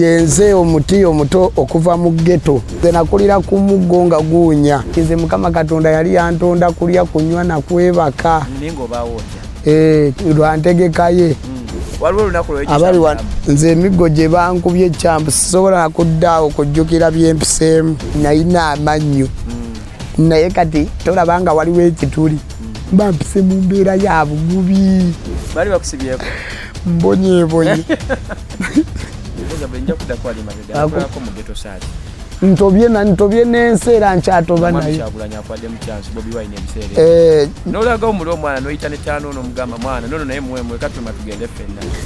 yenze omuti omuto okuva mu ghetto nakulira ku muggo nga guunya nze Mukama Katonda yali yantonda kulya kunywa na kwebaka ningo bawoja lwantegekaye waliwo lunaku abali nze emiggo gye bankubye ekyambu sisobola kuddaawo kujjukira byempiseemu nayina amannyo naye kati tolabanga waliwo ekituli bampise mu mbeera ya bugubi bali bakusibyeko mbonyeebonye ntobye n'ensi era nkyatoba naye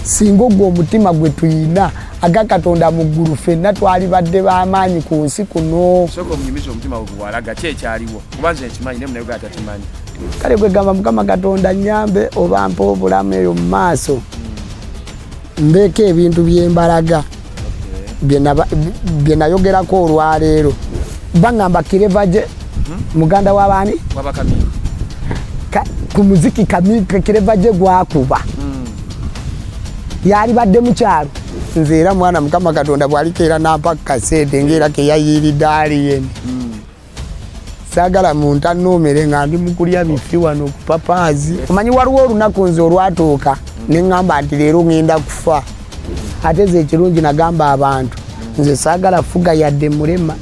singa ogwo omutima gwe tuyina aga Katonda mu ggulu ffenna twali badde b'amaanyi ku nsi kuno kale gwe gamba Mukama Katonda nnyambe oba mpa obulamu eyo mu maaso mbeeko ebintu byembalaga bye nayogerako olwaleero baŋŋamba Kirevaje muganda w'abaani ku muziki Kirevaje gwakuba yali badde mu kyalo nze era mwana Mukama Katonda bw'alikeera n'ampa kaseete ng'era keyayiiridde aliyeni saagala muntu annoomere nga ndi mu kulya bifi wano ku papaazi omanyi waliwo olunaku nze olwatuuka ne ŋŋamba nti leero ŋŋenda kufa ate ze ekirungi nagamba abantu nze saagala fuga yadde mulema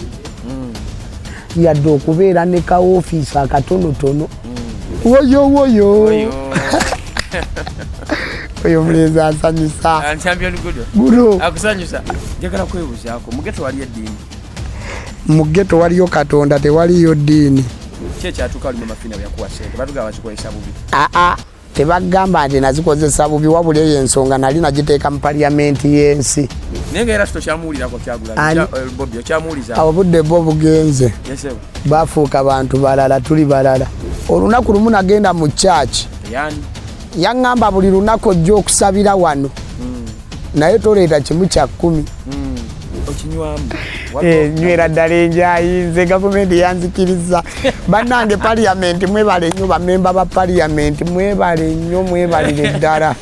yadde okubeera ne ka ofiisi akatonotono woyo oyo mulenzi asanyusa guno mu ghetto waliyo Katonda tewaliyo ddiini tebagamba nti nazikozesa bubi wabula eyo ensonga nali nagiteeka mu paliyamenti y'ensi obudde bwo bugenze bafuuka bantu balala tuli balala olunaku lumu nagenda mu church yaŋŋamba buli lunaku ojja okusabira wano naye toleeta kimu kya 10 nywera ddala enjayinze gavumenti yanzikiriza bannange paliyamenti mwebale nnyo bamemba ba paliyamenti mwebale nnyo mwebalire ddala